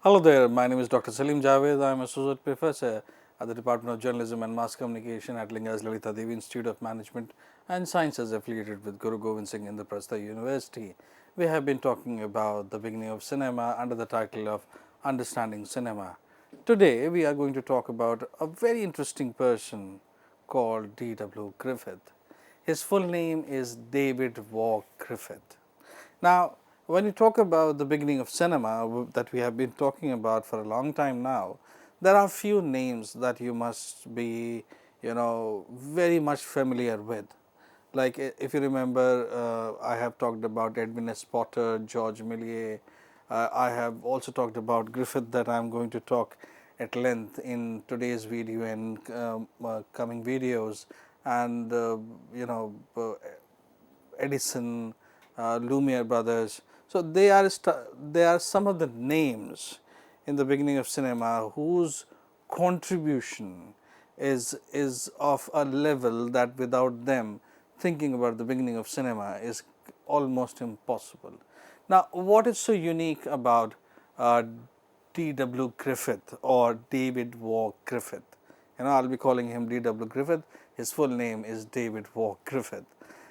Hello there, my name is Dr. Saleem Javed. I am Associate Professor at the Department of Journalism and Mass Communication at Linga's Lalita Devi Institute of Management and Sciences affiliated with Guru Govind Singh Indraprastha University. We have been talking about the beginning of cinema under the title of Understanding Cinema. Today we are going to talk about a very interesting person called D.W. Griffith. His full name is David Waugh Griffith. Now, when you talk about the beginning of cinema that we have been talking about for a long time now, there are few names that you must be, very much familiar with. Like if you remember, I have talked about Edwin S. Potter, George Millier. I have also talked about Griffith that I am going to talk at length in today's video and coming videos, and Edison, Lumiere brothers. So they are some of the names in the beginning of cinema whose contribution is of a level that without them thinking about the beginning of cinema is almost impossible. Now, what is so unique about D.W. Griffith or David Waugh Griffith? I'll be calling him D.W. Griffith. His full name is David Waugh Griffith.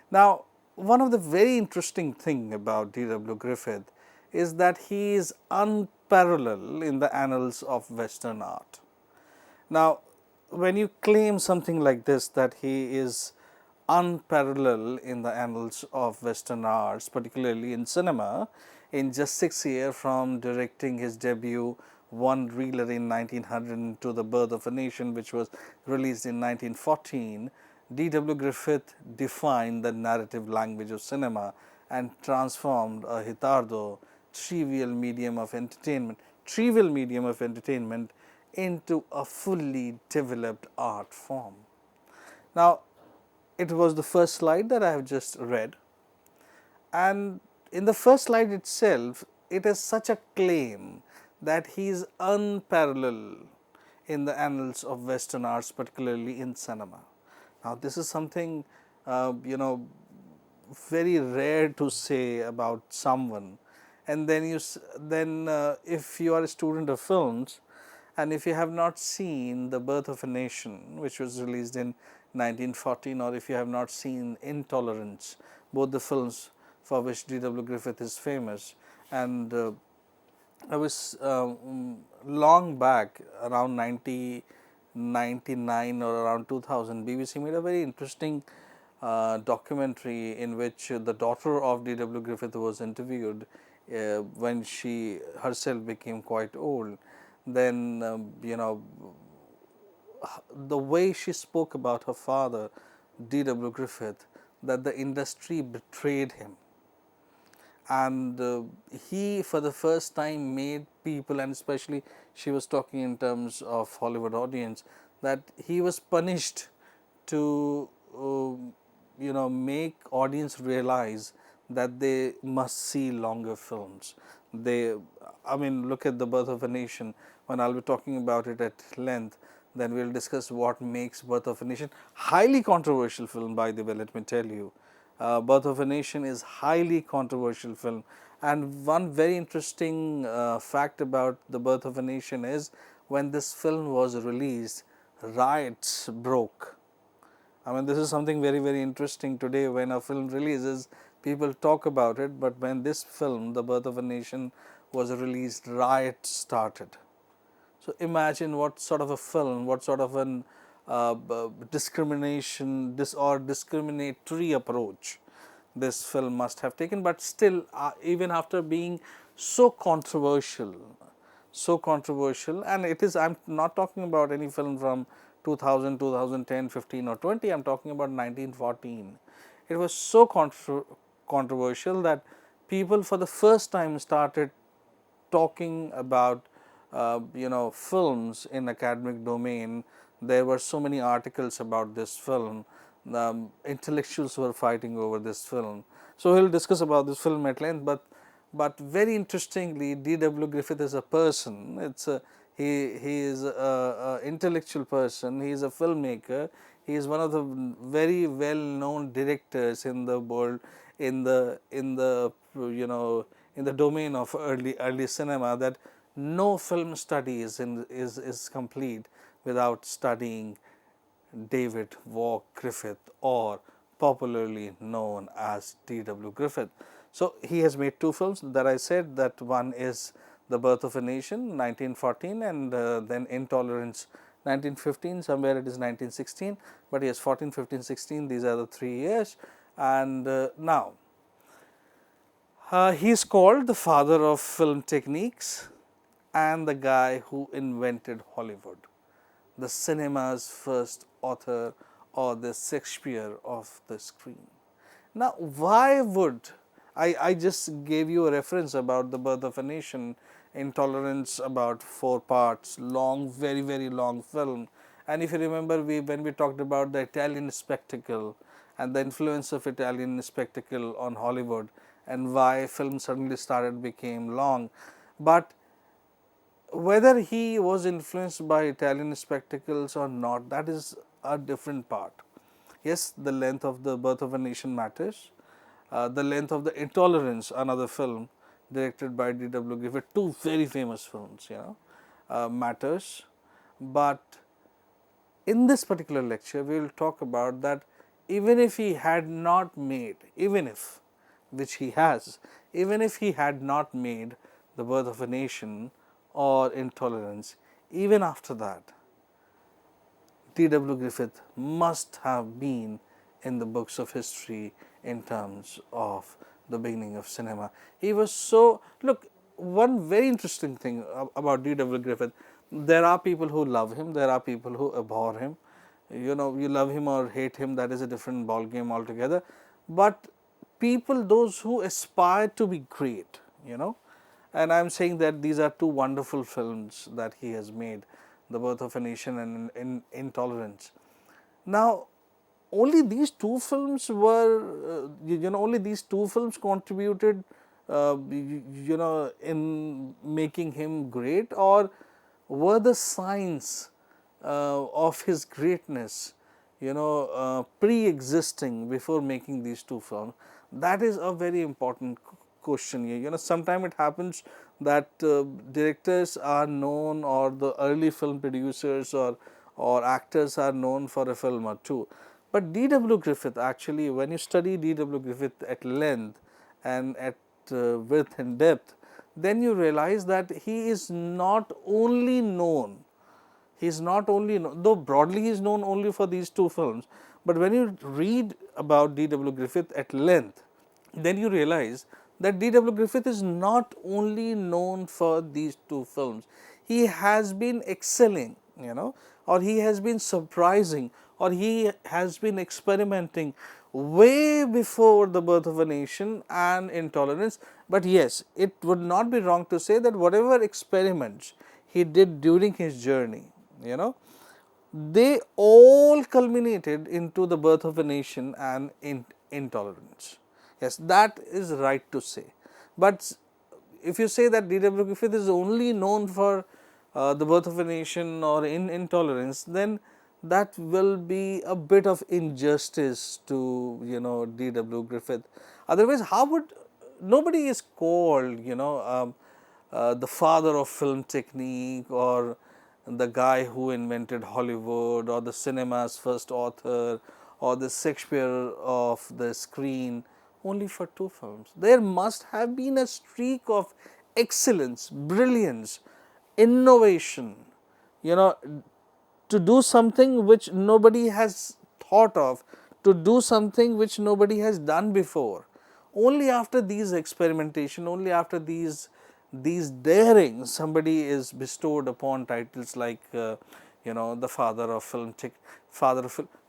Now, one of the very interesting thing about D.W. Griffith is that he is unparalleled in the annals of Western art. Now, when you claim something like this, that he is unparalleled in the annals of Western arts, particularly in cinema, in just 6 years from directing his debut One Reeler in 1900 to The Birth of a Nation, which was released in 1914, D.W. Griffith defined the narrative language of cinema and transformed a hitardo, trivial medium of entertainment into a fully developed art form. Now, it was the first slide that I have just read, and in the first slide itself, it is such a claim that he is unparalleled in the annals of Western arts, particularly in cinema. Now, this is something very rare to say about someone, and then if you are a student of films, and if you have not seen The Birth of a Nation, which was released in 1914, or if you have not seen Intolerance, both the films for which D.W. Griffith is famous, and I was long back around 1999 or around 2000, BBC made a very interesting documentary in which the daughter of D.W. Griffith was interviewed when she herself became quite old. Then the way she spoke about her father, D.W. Griffith, that the industry betrayed him, and he for the first time made people, and especially she was talking in terms of Hollywood audience, that he was punished to make audience realize that they must see longer films. Look at The Birth of a Nation. When I'll be talking about it at length, then we'll discuss what makes Birth of a Nation highly controversial film, by the way, let me tell you. Birth of a Nation is highly controversial film, and one very interesting fact about The Birth of a Nation is when this film was released, riots broke. This is something very, very interesting today. When a film releases, people talk about it, but when this film, The Birth of a Nation, was released, riots started. So, imagine what sort of a film, what sort of an discriminatory approach this film must have taken. But still, even after being so controversial, and it is, I am not talking about any film from 2000, 2010, 15 or 20, I am talking about 1914. It was so controversial that people for the first time started talking about films in academic domain. There were so many articles about this film. Intellectuals were fighting over this film. So, we will discuss about this film at length, but very interestingly, D.W. Griffith is a person. He is a intellectual person. He is a filmmaker. He is one of the very well known directors in the world, in the domain of early cinema, that no film study is complete without studying David Walk Griffith, or popularly known as D.W. Griffith. So, he has made two films that I said, that one is The Birth of a Nation 1914, and then Intolerance 1915, somewhere it is 1916, but yes, 14, 15, 16, these are the 3 years. And now he is called the father of film techniques and the guy who invented Hollywood, the cinema's first author, or the Shakespeare of the screen. Now, why would I just gave you a reference about The Birth of a Nation, Intolerance, about 4 parts, long, very, very long film. And if you remember, when we talked about the Italian spectacle and the influence of Italian spectacle on Hollywood, and why film suddenly started became long. But whether he was influenced by Italian spectacles or not, that is a different part. Yes, the length of The Birth of a Nation matters. The length of the Intolerance, another film directed by D.W. Griffith, 2 very famous films, matters. But in this particular lecture, we will talk about that even if he had not made, even if, which he has, even if he had not made The Birth of a Nation or Intolerance, even after that, D.W. Griffith must have been in the books of history in terms of the beginning of cinema. He was so, look, one very interesting thing about D.W. Griffith, there are people who love him, there are people who abhor him. You love him or hate him, that is a different ball game altogether. But people, those who aspire to be great, and I am saying that these are 2 wonderful films that he has made, The Birth of a Nation and Intolerance. Now, only these 2 films were, only these 2 films contributed, in making him great, or were the signs of his greatness, pre-existing before making these 2 films? That is a very important question here. Sometimes it happens that directors are known, or the early film producers or actors are known for a film or 2. But D.W. Griffith, actually, when you study D.W. Griffith at length and at width and depth, then you realize that he is not only known, though broadly he is known only for these 2 films, but when you read about D.W. Griffith at length, then you realize that D.W. Griffith is not only known for these 2 films, he has been excelling, or he has been surprising, or he has been experimenting way before The Birth of a Nation and Intolerance. But yes, it would not be wrong to say that whatever experiments he did during his journey, they all culminated into The Birth of a Nation and Intolerance. Yes, that is right to say. But if you say that D.W. Griffith is only known for The Birth of a Nation or Intolerance, then that will be a bit of injustice to D.W. Griffith. Otherwise, how would, nobody is called the father of film technique, or the guy who invented Hollywood, or the cinema's first author, or the Shakespeare of the screen, only for 2 films. There must have been a streak of excellence, brilliance, innovation, to do something which nobody has thought of, to do something which nobody has done before. Only after these experimentation, only after these daring, somebody is bestowed upon titles like the father of film.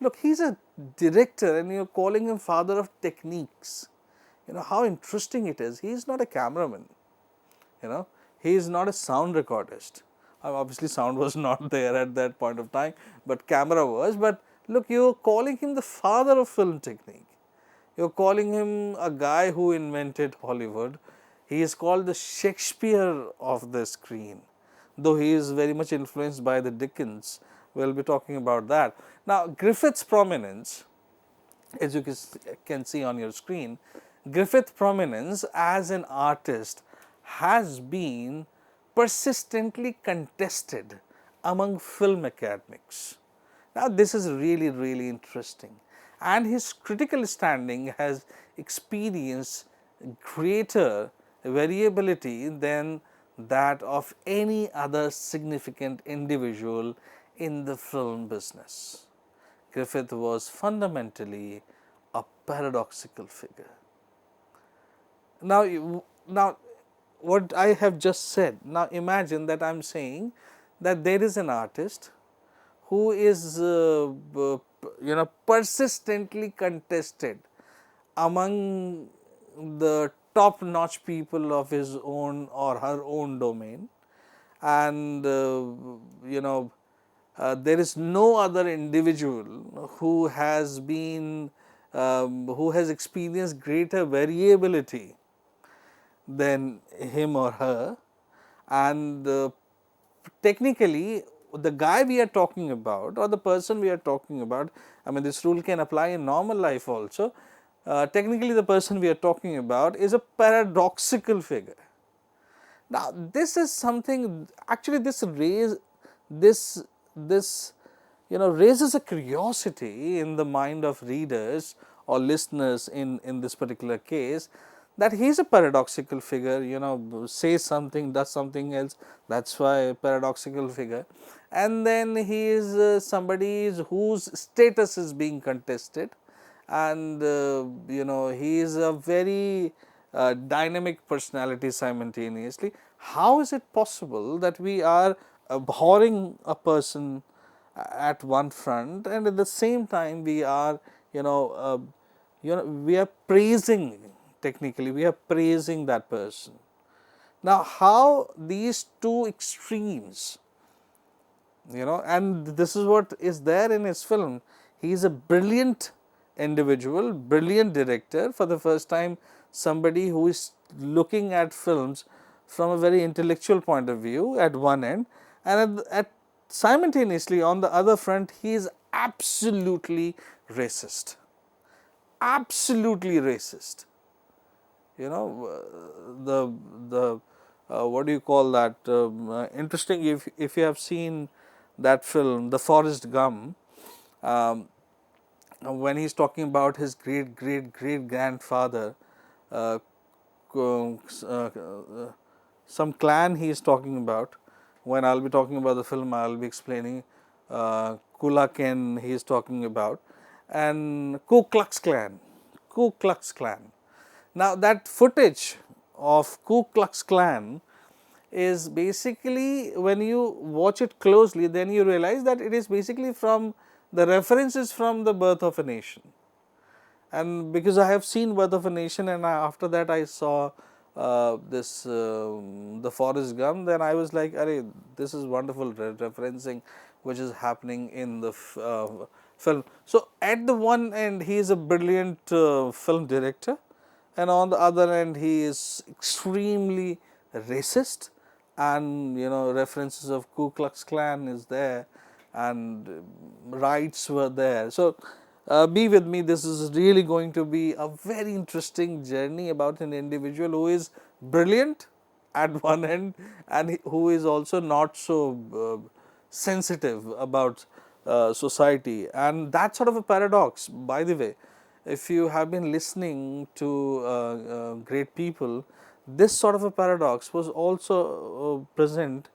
Look, he is a director and you are calling him father of techniques. How interesting it is. He is not a cameraman, he is not a sound recordist. Obviously, sound was not there at that point of time, but camera was. But look, you are calling him the father of film technique. You are calling him a guy who invented Hollywood. He is called the Shakespeare of the screen, though he is very much influenced by the Dickens. We will be talking about that. Now, Griffith's prominence, as you can see on your screen, Griffith's prominence as an artist has been persistently contested among film academics. Now, this is really, really interesting, and his critical standing has experienced greater variability than that of any other significant individual in the film business. Griffith was fundamentally a paradoxical figure. Now, what I have just said, now imagine that I am saying that there is an artist who is persistently contested among the top notch people of his own or her own domain, and there is no other individual who has been who has experienced greater variability than him or her, and technically the guy we are talking about or the person we are talking about, I mean this rule can apply in normal life also, technically the person we are talking about is a paradoxical figure. Now, this is something actually this this raises a curiosity in the mind of readers or listeners in this particular case, that he is a paradoxical figure, says something, does something else, that is why a paradoxical figure, and then he is somebody whose status is being contested, and he is a very dynamic personality simultaneously. How is it possible that we are abhorring a person at one front, and at the same time we are we are praising, technically we are praising that person. Now, how these two extremes, and this is what is there in his film. He is a brilliant individual, brilliant director, for the first time somebody who is looking at films from a very intellectual point of view at one end, and at simultaneously on the other front he is absolutely racist, absolutely racist. The what do you call that, interesting, if you have seen that film, The Forrest Gump, when he is talking about his great grandfather, uh, some clan he is talking about. When I will be talking about the film, I will be explaining Kula Ken he is talking about, and Ku Klux Klan, Ku Klux Klan. Now, that footage of Ku Klux Klan is basically, when you watch it closely, then you realize that it is basically from the references from the Birth of a Nation. And because I have seen Birth of a Nation, and after that I saw this the Forrest Gump, then I was like, "Arey, this is wonderful referencing which is happening in the film." So, at the one end he is a brilliant film director, and on the other end he is extremely racist, and references of Ku Klux Klan is there, and rights were there. So, be with me, this is really going to be a very interesting journey about an individual who is brilliant at one end, and who is also not so sensitive about society, and that sort of a paradox, by the way. If you have been listening to great people, this sort of a paradox was also present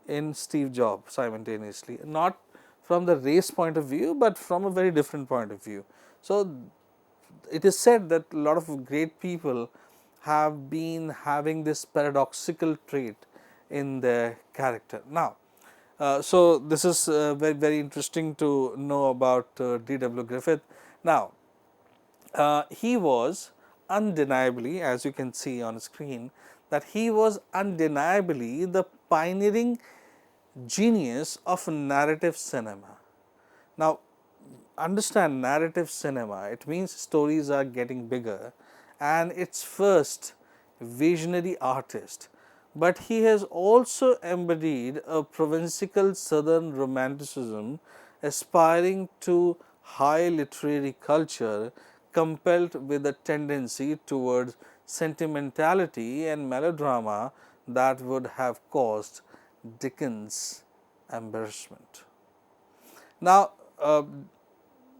in Steve Jobs simultaneously, not from the race point of view, but from a very different point of view. So, it is said that a lot of great people have been having this paradoxical trait in their character. Now, so this is very interesting to know about D.W. Griffith. Now, he was undeniably, as you can see on screen, that he was undeniably the pioneering genius of narrative cinema. Now, understand narrative cinema, it means stories are getting bigger, and its first visionary artist, but he has also embodied a provincial southern romanticism aspiring to high literary culture, coupled with a tendency towards sentimentality and melodrama that would have caused Dickens embarrassment. Now,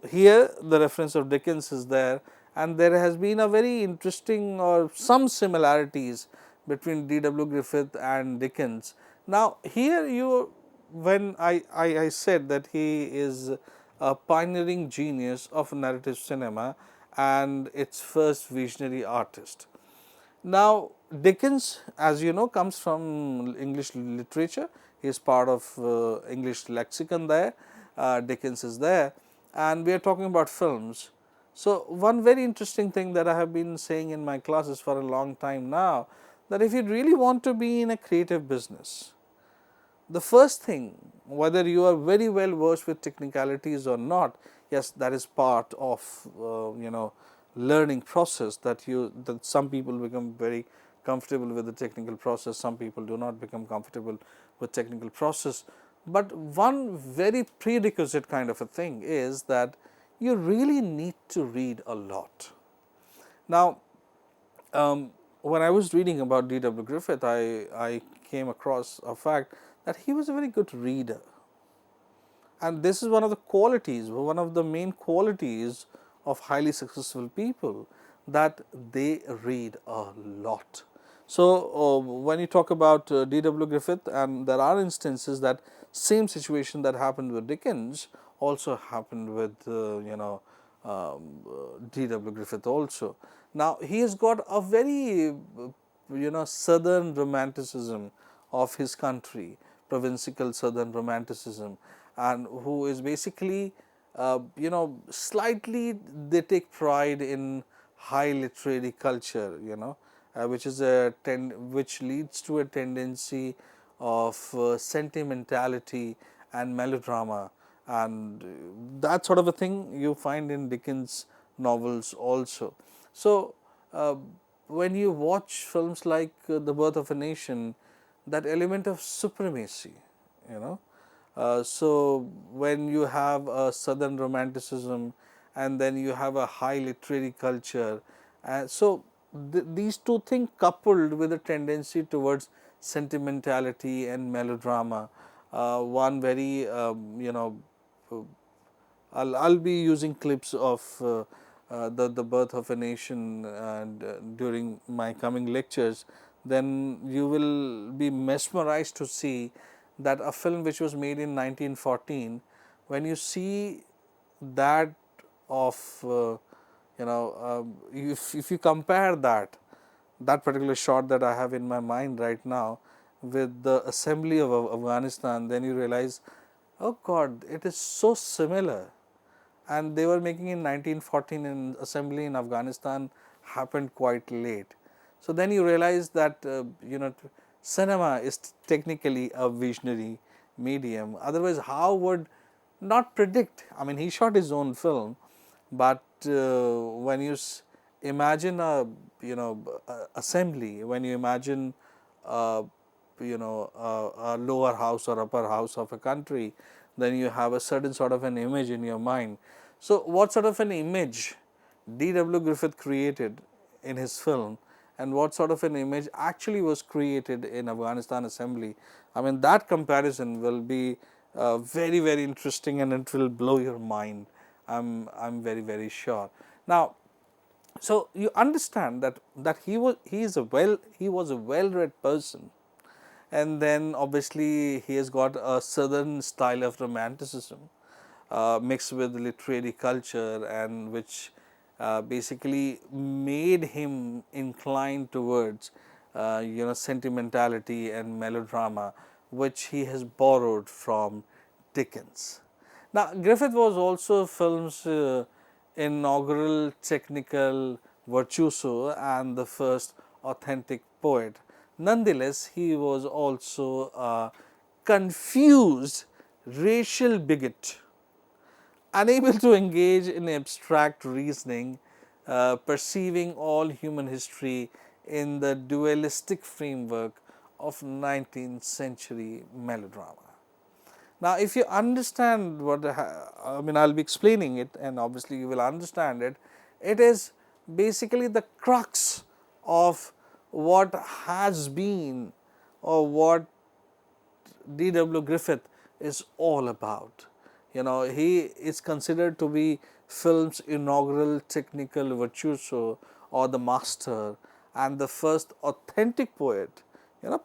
here the reference of Dickens is there, and there has been a very interesting or some similarities between D.W. Griffith and Dickens. Now, here when I said that he is a pioneering genius of narrative cinema and its first visionary artist. Now, Dickens, as you know, comes from English literature. He is part of English lexicon there. Dickens is there, and we are talking about films. So, one very interesting thing that I have been saying in my classes for a long time now, that if you really want to be in a creative business, the first thing, whether you are very well versed with technicalities or not, yes, that is part of learning process, that some people become very comfortable with the technical process, some people do not become comfortable with technical process. But one very prerequisite kind of a thing is that you really need to read a lot. Now, when I was reading about D.W. Griffith, I came across a fact that he was a very good reader. And this is one of the qualities, one of the main qualities of highly successful people, that they read a lot. So, when you talk about D.W. Griffith, and there are instances that same situation that happened with Dickens also happened with D.W. Griffith also. Now, he has got a very southern romanticism of his country, provincial southern romanticism, and who is basically slightly, they take pride in high literary culture, which is which leads to a tendency of sentimentality and melodrama, and that sort of a thing you find in Dickens novels also. So, when you watch films like The Birth of a Nation, that element of supremacy, so when you have a southern romanticism and then you have a high literary culture, so these two things coupled with a tendency towards sentimentality and melodrama, one very I'll be using clips of the Birth of a Nation and during my coming lectures, then you will be mesmerized to see that a film which was made in 1914, when you see that of if you compare that particular shot that I have in my mind right now with the assembly of Afghanistan, then you realize, oh God, it is so similar. And they were making in 1914, and assembly in Afghanistan happened quite late. So then you realize that cinema is technically a visionary medium. Otherwise, how would not predict? I mean, he shot his own film, but when you imagine a assembly, when you imagine a lower house or upper house of a country, then you have a certain sort of an image in your mind. So, what sort of an image D.W. Griffith created in his film, and what sort of an image actually was created in Afghanistan assembly? I mean, that comparison will be very, very interesting, and it will blow your mind. I'm very, very sure. Now, so you understand that he was a well-read person, and then obviously he has got a southern style of romanticism mixed with literary culture, and which basically made him inclined towards sentimentality and melodrama, which he has borrowed from Dickens. Now, Griffith was also film's inaugural technical virtuoso and the first authentic poet. Nonetheless, he was also a confused racial bigot, unable to engage in abstract reasoning, perceiving all human history in the dualistic framework of 19th century melodrama. Now, if you understand what I mean, I will be explaining it, and obviously you will understand it. It is basically the crux of what has been or what D.W. Griffith is all about. He is considered to be film's inaugural technical virtuoso, or the master, and the first authentic poet.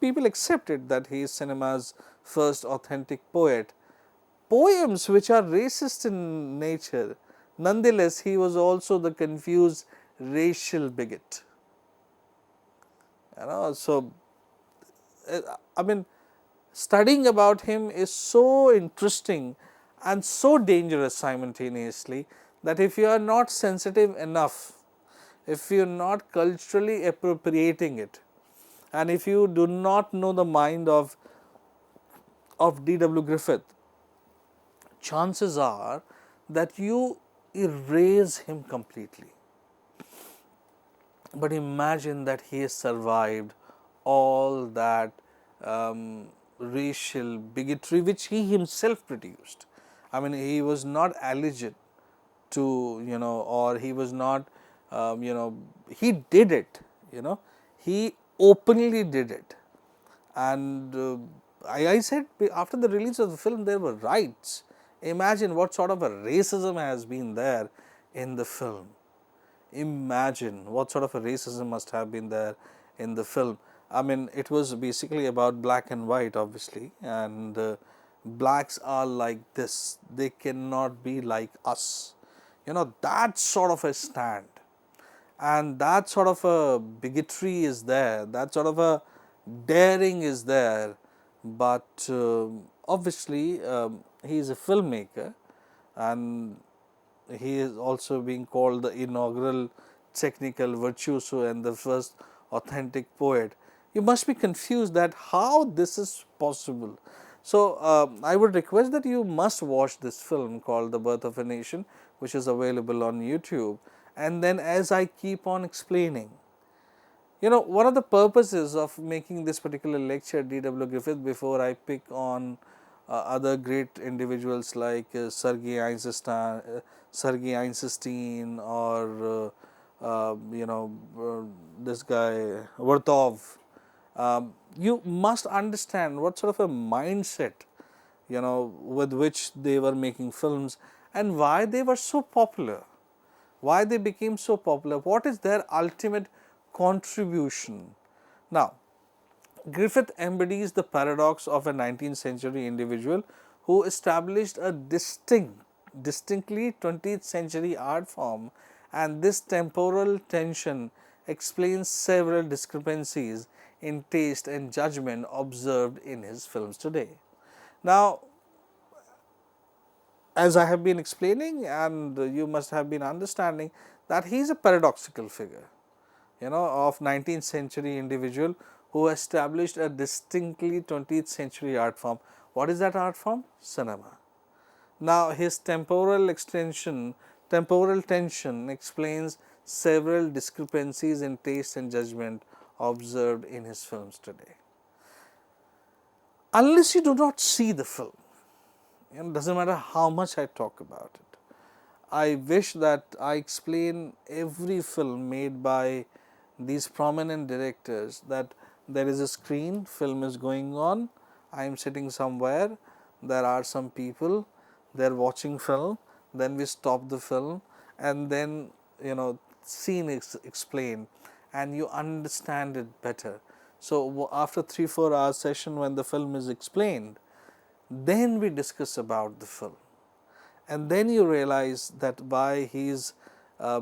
People accepted that he is cinema's first authentic poet. Poems which are racist in nature, nonetheless, he was also the confused racial bigot. So I mean, studying about him is so interesting and so dangerous simultaneously, that if you are not sensitive enough, if you are not culturally appropriating it, and if you do not know the mind of D.W. Griffith, chances are that you erase him completely. But imagine that he has survived all that racial bigotry which he himself produced. I mean, he was not alleged to, or he was not, he did it, he openly did it. And I said, after the release of the film, there were riots. Imagine what sort of a racism has been there in the film. Imagine what sort of a racism must have been there in the film. I mean, it was basically about black and white, obviously, and blacks are like this, they cannot be like us. That sort of a stand, and that sort of a bigotry is there, that sort of a daring is there. But obviously, he is a filmmaker, and he is also being called the inaugural technical virtuoso and the first authentic poet. You must be confused that how this is possible. So, I would request that you must watch this film called The Birth of a Nation, which is available on YouTube. And then, as I keep on explaining, one of the purposes of making this particular lecture, D.W. Griffith, before I pick on other great individuals like Sergei Einstein, or this guy Vertov, you must understand what sort of a mindset with which they were making films, and why they were so popular, why they became so popular, what is their ultimate contribution. Now, Griffith embodies the paradox of a 19th century individual who established a distinctly 20th century art form, and this temporal tension explains several discrepancies in taste and judgment observed in his films today. Now, as I have been explaining, and you must have been understanding, that he is a paradoxical figure, of 19th century individual who established a distinctly 20th century art form. What is that art form? Cinema. Now, his temporal tension explains several discrepancies in taste and judgment observed in his films today. Unless you do not see the film, it doesn't matter how much I talk about it. I wish that I explain every film made by these prominent directors, that there is a screen, film is going on, I am sitting somewhere, there are some people, they are watching film, then we stop the film, and then scene is explained and you understand it better. So, after 3-4 hour session, when the film is explained, then we discuss about the film, and then you realize that why he is I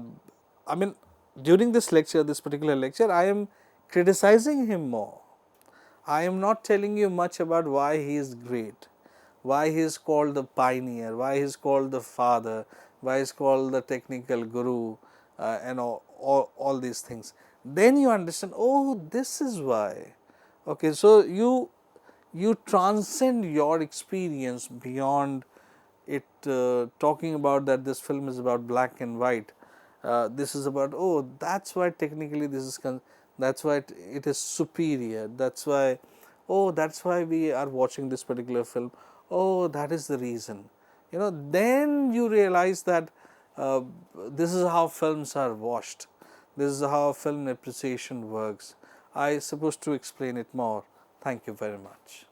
mean, during this lecture, this particular lecture, I am criticizing him more. I am not telling you much about why he is great, why he is called the pioneer, why he is called the father, why he is called the technical guru, and all these things. Then you understand, oh, this is why. Okay, so you transcend your experience beyond it talking about that this film is about black and white. This is about, oh, that's why technically this is, that's why it is superior, that's why, oh, that's why we are watching this particular film, oh, that is the reason. Then you realize that this is how films are watched, this is how film appreciation works. I supposed to explain it more. Thank you very much.